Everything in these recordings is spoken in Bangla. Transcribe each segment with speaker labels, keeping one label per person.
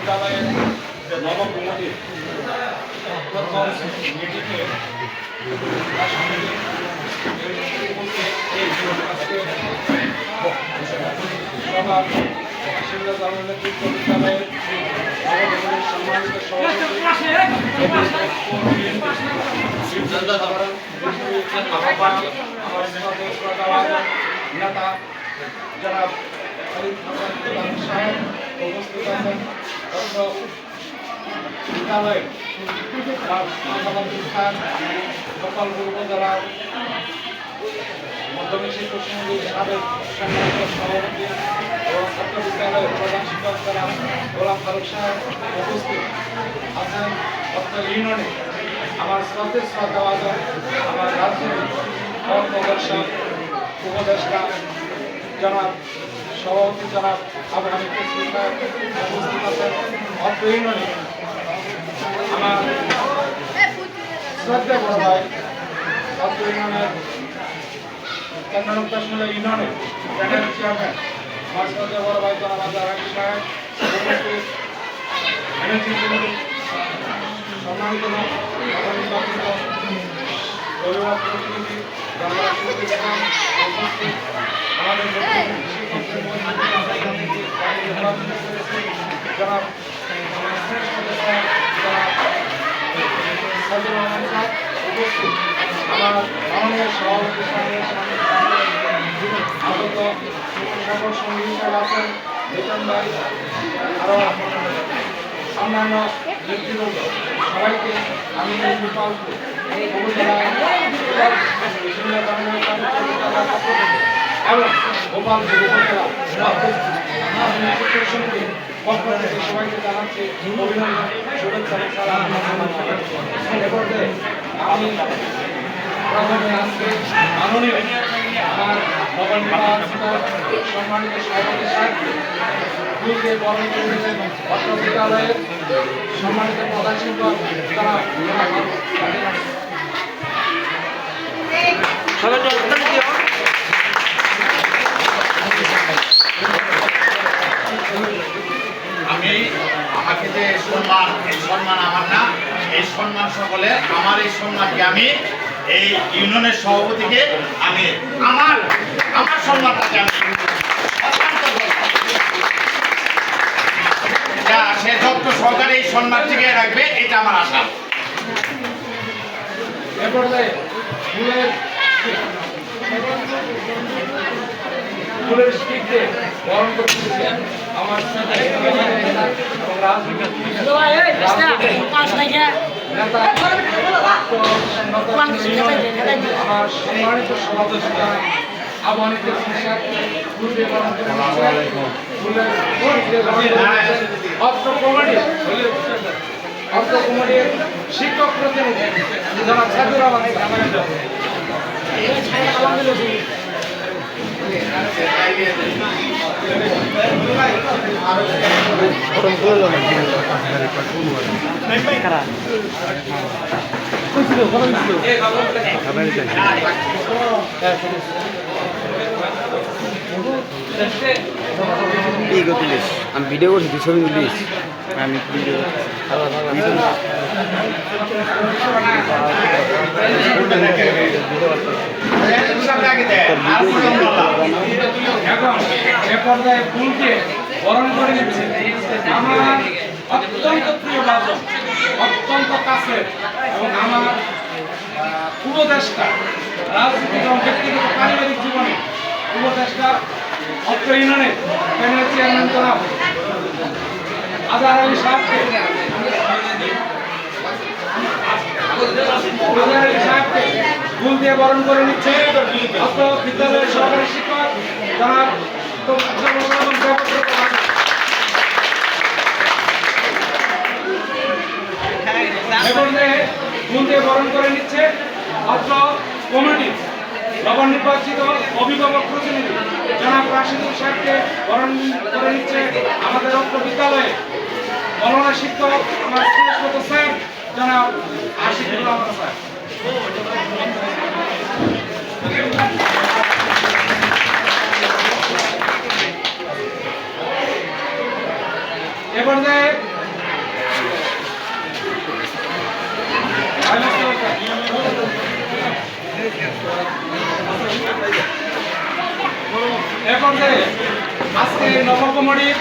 Speaker 1: বিদ্যালয়ের নবপ্রমোদিত প্রথম মিটিংয়ে সভার শিমলা জামে নেতৃত্ব বিদ্যালয়ের নবপ্রমোদিত সম্মানিত সভাপতি নেতা জনাব সাহেব উপস্থিত আছেন বিদ্যালয়ের গোপালপুর উপজেলার মাধ্যমিক শিক্ষক সমিতির সাবেক সম্মানিত সভাপতি এবং ছাত্র বিদ্যালয়ের প্রধান শিক্ষক জনাব গোলাম ফারুক সাহেব উপস্থিত আছেন। অত্র ইউনিয়নে আমার শ্রদ্ধা আমার রাজনৈতিক প্রদর্শক উপদেষ্টা জনাব সভাপতি জনাব আবু হানিফ সাহেব উপস্থিত আছেন। অত্র ইউনিয়নে আমার শ্রদ্ধা বড় ভাই অত্র ইউনিয়নের চন্দ্রনক্তাশমূলা ইউনিয়নের প্যানেল চেয়ারম্যান আমার শ্রদ্ধা বড় ভাই জনাব আবু হানিফ সাহেব উপস্থিত ম্যানেজিং কমিটির সম্মানিত নবনির্বাচিত অভিভাবক প্রতিনিধি উপস্থিত আমাদের জনাব উপস্থিত আমার মাননীয় সভাপতি আগত সকল সঙ্গী হিসাবে আছেন বেতন ভাই আরো অন্যান্য ব্যক্তিবর্গ সবাইকে আমি এবং গোপালপুর উপজেলা পক্ষ থেকে সবাইকে জানাচ্ছি অভিনন্দন শুভেচ্ছা আমি প্রথমে আজকে মাননীয় আমার নবনির্বাচিত সম্মানিত সভাপতি সাহেবকে ফুলকে বরণ করে দিলেন অত্র বিদ্যালয়ের সম্মানিত প্রধান শিক্ষক তারা
Speaker 2: আমি আমাকে যে সম্মান এই সম্মান আমার না, এই সম্মান সকলে আমার এই সম্মানকে আমি এই ইউনিয়নের সভাপতিকে আমি আমার সম্মানটাকে আমি সে যত সরকার এই সম্মান থেকে রাখবে এটা আমার আশা।
Speaker 1: ফুলের স্টিককে বরণ করতে আমার আমার সম্মানিত সভাপতি আবু হানিফ ফুলে বরণ অত্র কমিটির শিক্ষক প্রতিনিধি জনাব সাইদুর রহমান
Speaker 3: আমি ভিডিও করছি, তুই ছবি তুলিস। আমি ভিডিও
Speaker 1: ফুলকে বরণ করে নিচ্ছে আমার অত্যন্ত প্রিয় বাজন, অত্যন্ত কাছের এবং আমার উপদেষ্টা রাজনৈতিক এবং ব্যক্তিগত পারিবারিক জীবনে উপদেষ্টা অত্র ইউনিয়নের প্যানেল চেয়ারম্যান জনাব আজহার আলী সাহেবকে ফুল দিয়ে বরণ করে নিচ্ছে অত্র বিদ্যালয়ের সহকারী শিক্ষক জনাব ফুল দিয়ে বরণ করে নিচ্ছে অত্র কমিটি নবনির্বাচিত অভিভাবক প্রতিনিধি জনাব রাশিদুল সাহেবকে বরণ করে নিচ্ছে আমাদের অত্র বিদ্যালয়ে মৌলানা শিক্ষক আমার স্যার জনাব আশিকুর রহমান স্যার। এ পর্যায়ে এ পর্যায়ে আজকে নবকমিটির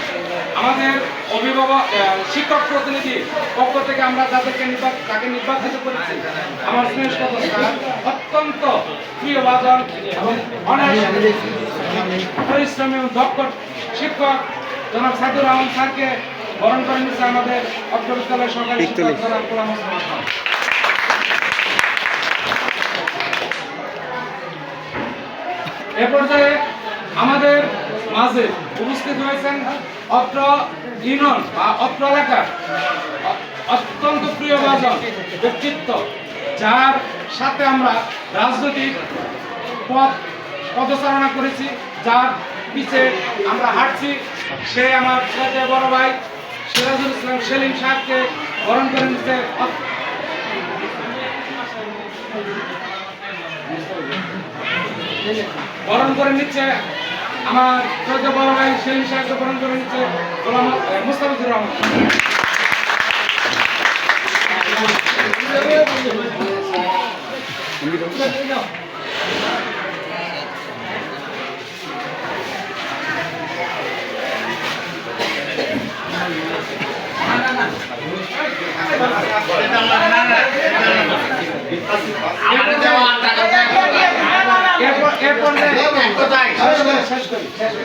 Speaker 1: আমাদের অভিভাবক শিক্ষক প্রতিনিধি পক্ষ থেকে আমরা যাদেরকে তাকে নির্বাচিত করেছি আমার স্নেহ অত্যন্ত প্রিয় বাজন এবং অনেক পরিশ্রমী এবং দক্ষ শিক্ষক জনাব সাইদুর রহমান স্যারকে বরণ করে নিচ্ছে আমাদের অত্র বিদ্যালয়ের সরকারি শিক্ষক জনাব গোলাম মোস্তফা খান। এ পর্যায়ে আমাদের মাঝে উপস্থিত হয়েছেন অত্র ইউনিয়ন বা অত্র এলাকার অত্যন্ত প্রিয় বাজন ব্যক্তিত্ব, যার সাথে আমরা রাজনৈতিক পদচারণা করেছি, যার পিছে আমরা হাঁটছি, সে আমার ছেলে বড় ভাই সিরাজুল ইসলাম সেলিম সাহেবকে বরণ করে নিতে বরণ করে নিচ্ছে আমার ছোট বড় ভাই সেলিম সাহেবকে বরণ করে নিচ্ছে গোলাম মুস্তাফিজুর রহমান।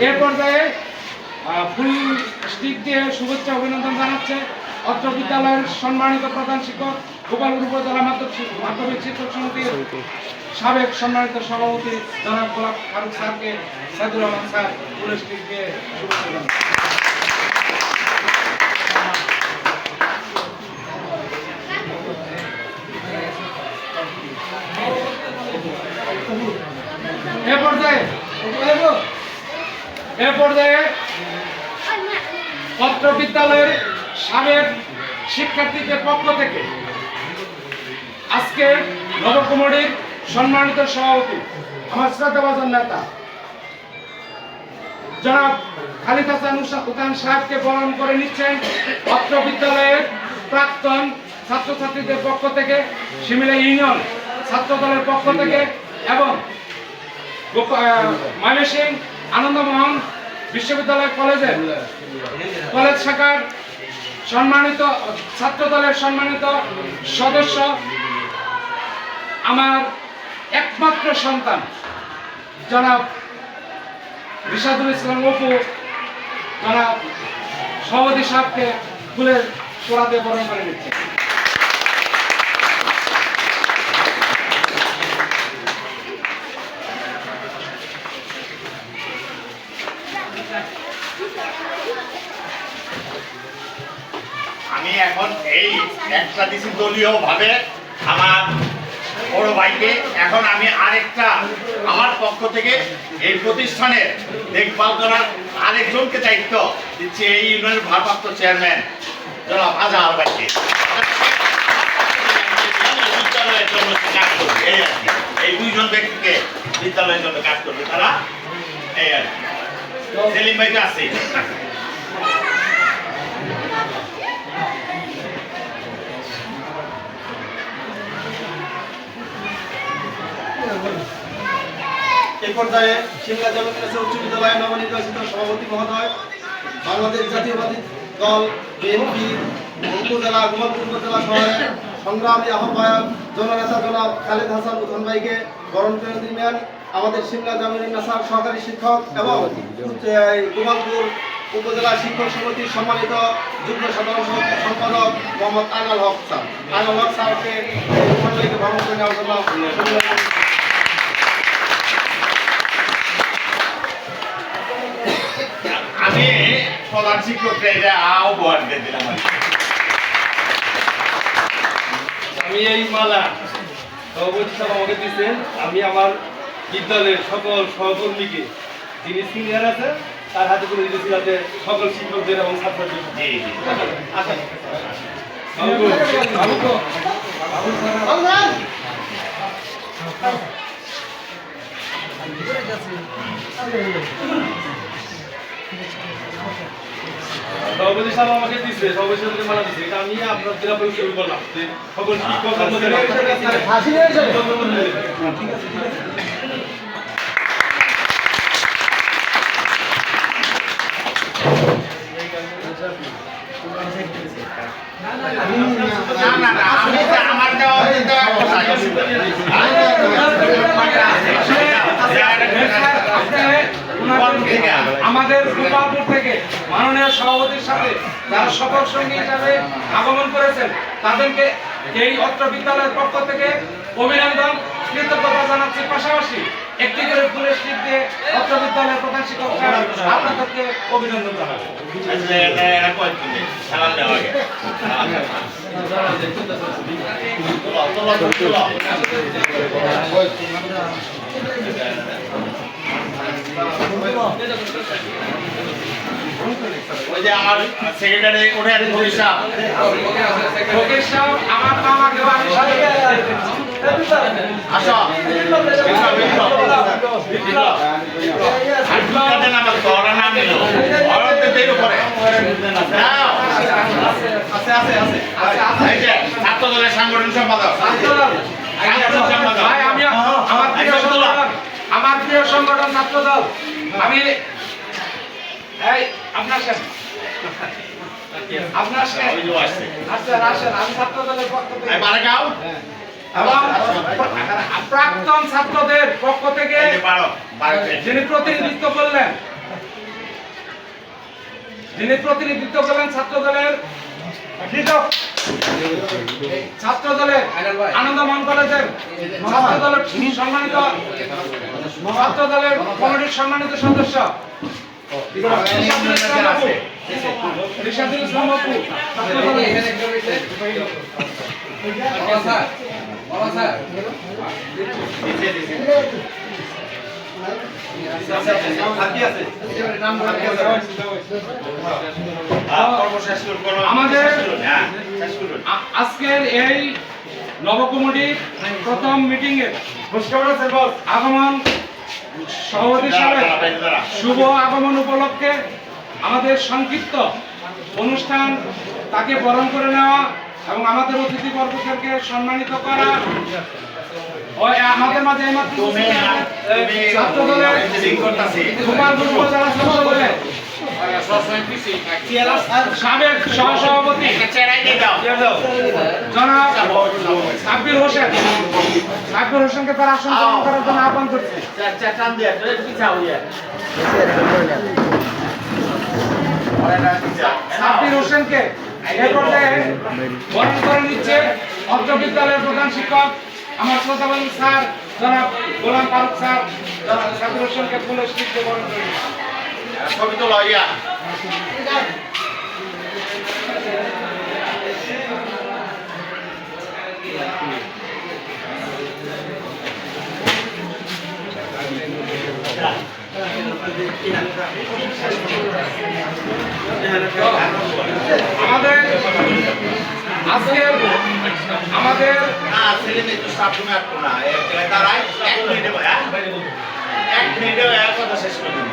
Speaker 1: এর পর্যায়ে ফুল স্টিক দিয়ে শুভেচ্ছা অভিনন্দন জানাচ্ছে অত্র বিদ্যালয়ের সম্মানিত প্রধান শিক্ষক গোপালপুর উপজেলা মাধ্যমিক শিক্ষক সমিতির সাবেক সম্মানিত সভাপতি জনাব গোলাম ফারুক স্যারকে সাইদুর রহমান স্যার ফুল স্টিক দিয়ে শুভেচ্ছা জানাচ্ছেন। এ পর্যায়ে অত্র বিদ্যালয়ের সাবেক শিক্ষার্থীদের পক্ষ থেকে আজকে নবকমিটির সম্মানিত সভাপতি আমার শ্রদ্ধাভাজন নেতা জনাব খালিদ হাসান উতান সাহেবকে বরণ করে নিচ্ছেন অত্র বিদ্যালয়ের প্রাক্তন ছাত্রছাত্রীদের পক্ষ থেকে, শিমিলা ইউনিয়ন ছাত্র দলের পক্ষ থেকে এবং ময়মনসিংহ আনন্দমোহন বিশ্ববিদ্যালয় কলেজ শাখার সম্মানিত ছাত্র দলের সম্মানিত সদস্য, আমার একমাত্র সন্তান জনাব রিশাদুল ইসলাম অপু জনাব সভাপতি সাহেবকে ফুলের তোড়া দিয়ে বরণ করে নিচ্ছে।
Speaker 2: আমি এখন এই একটা দিছি দলীয় ভাবে আমার বড় ভাইকে, এখন আমি আরেকটা আমার পক্ষ থেকে এই প্রতিষ্ঠানের দেখভাল করার আরেকজনকে দায়িত্ব দিচ্ছি, এই ইউনিয়নের ভারপ্রাপ্ত চেয়ারম্যান জনাব আজহার ভাইকে। বিদ্যালয়ের জন্য কাজ করবে এই আর কি, এই দুইজন ব্যক্তিকে বিদ্যালয়ের জন্য কাজ করবে তারা, এই আর কি। সেলিম ভাই তো আছে।
Speaker 4: এই পর্যায়ে সিমলা জামিয়া উচ্চ বিদ্যালয়ের নবনির্বাচিত সভাপতি মহোদয়, বাংলাদেশ জাতীয়বাদী দল বিএনপি উপজেলা গোপালপুর উপজেলা শহরের সংগ্রামী আহ্বায়ক জননেতা জনাব খালিদ হাসান উতান ভাইকে বরণ করে দিবেন আমাদের সিমলা জামিয়া নেসার সহকারী শিক্ষক এবং গোপালপুর উপজেলা শিক্ষক সমিতির সম্মানিত যুগ্ম সাধারণ সম্পাদক মোহাম্মদ আনাল হক স্যার। আনাল হক স্যারকে উতান ভাইকে বরণ করে নেওয়ার জন্য
Speaker 2: আমি প্রধান শিক্ষককে এটা উপহার দিয়ে দিলাম।
Speaker 5: আমি এই মালা সভাপতি সাহেব আমাকে দিচ্ছেন, আমি আমার বিদ্যালয়ের সকল সহকর্মীকে যিনি সিনিয়র আছে তার হাতে করে দিয়েছি, যাতে সকল শিক্ষকদের এবং ছাত্রছাত্রীদের আশা সভাপতি সাহেব আমাকে দিচ্ছে, সভাপতি সাহেবকে মানা দিচ্ছে, এটা আমি আপনার জেলা পরিষদ শুরু করলাম যে সকল শিক্ষক
Speaker 2: না না আমি তো আমার দেওয়া দিতে
Speaker 1: আমাদের গোপালপুর থেকে মাননীয় সভাপতির সাথে যারা সফর সঙ্গী হিসাবে আগমন করেছেন তাদেরকে এই অত্র বিদ্যালয়ের পক্ষ থেকে অভিনন্দন কৃতজ্ঞতা জানাচ্ছি। পাশাপাশি একটি করে ফুলের স্লিপ দিয়ে অত্র বিদ্যালয়ের প্রধান শিক্ষক সাহেব আপনাদেরকে অভিনন্দন জানাচ্ছি।
Speaker 2: সালাম দেওয়া আগে ওই যে আমার সেক্রেটারি ওঠেন ফকির সাহেব
Speaker 1: আমার মামাকে আমি
Speaker 2: আসো আমার তোরা নাম নিল অরতে দেব করে ছাত্র দলের সাংগঠনিক সম্পাদক
Speaker 1: ভাই আমি আমার প্রিয় সংগঠন ছাত্র দল আমি আপনার সাথে আমি ছাত্র দলের পক্ষ থেকে এবং প্রাক্তন ছাত্রদের পক্ষ থেকে যিনি প্রতিনিধিত্ব করলেন ছাত্র দলের আনন্দমোহন কলেজের ছাত্র দলের সম্মানিত ছাত্র দলের কমিটির সম্মানিত সদস্য রিশাদুল ইসলাম বাবু আমাদের আজকের এই নবকমিটির প্রথম মিটিং এ আগমন সভাপতি সাহেবের শুভ আগমন উপলক্ষে আমাদের সংক্ষিপ্ত অনুষ্ঠান তাকে বরণ করে নেওয়া এবং আমাদের অতিথিবর্গকে সম্মানিত করা। আমাদের মাঝে ছাত্র দলের গোপালপুর উপজেলা ছাত্র দলের সাবেক সহসভাপতি জনাব সাব্বির হোসেনকে তার আসন গ্রহণ করার জন্য আহ্বান করছি। সাব্বির হোসেনকে এ পর্যায়ে বরণ করে নিচ্ছে অত্র বিদ্যালয়ের প্রধান শিক্ষক আমার শ্রদ্ধাবান স্যার জনাব গোলাম ফারুক স্যার সাব্বির হোসেনকে ফুলের স্লিপ দিয়ে বরণ করে নিচ্ছে।
Speaker 2: ছবি তো লইয়া
Speaker 1: আমাদের আজকের আমাদের
Speaker 2: ছেলে মেয়ে তো সাপ তুমি আর না দাঁড়ায় 1 মিনিটে এক মিনিটে কথা শেষ করে দিন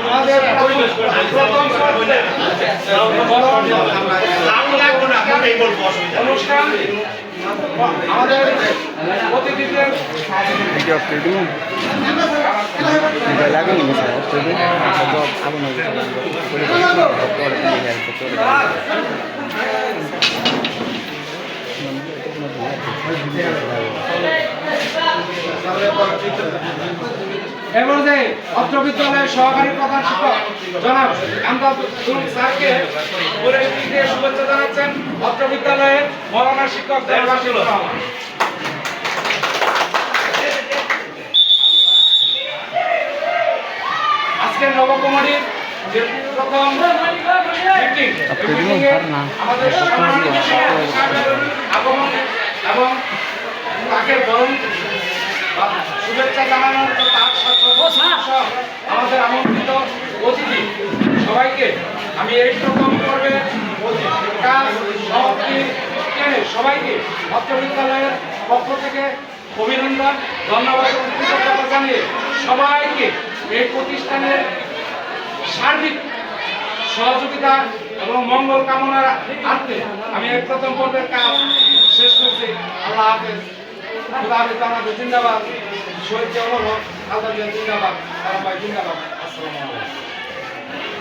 Speaker 1: আমাদের প্রথম অনুষ্ঠান আমাদের অতিথিদের এবারে অত্র বিদ্যালয়ের সহকারী প্রধান শিক্ষক জনাব আমদাদুল স্যারকে শুভেচ্ছা জানাচ্ছেন অত্র বিদ্যালয়ের মৌলানা শিক্ষক দেবাশিস রহমান। আজকের নবকুমারীর যে প্রথম মিটিং আমাদের আগমন এবং তাকে বরণ শুভেচ্ছা জানানোর তার সাথে আমাদের আমন্ত্রিত অতিথি সবাইকে আমি এই প্রথম পর্বে কাজ সমাপ্তি সবাইকে অত্র বিদ্যালয়ের পক্ষ থেকে অভিনন্দন ধন্যবাদ এবং কৃতজ্ঞতা জানিয়ে সবাইকে এই প্রতিষ্ঠানের সার্বিক সহযোগিতা এবং মঙ্গল কামনার আর্থে আমি এই প্রথম পর্বের কাজ শেষ করছি। আল্লাহ হাফেজ। আমাদের জিন্দাবাদ, শহীদ জিন্দাবাদ, জিন্দাবাদ। আসসালামু আলাইকুম।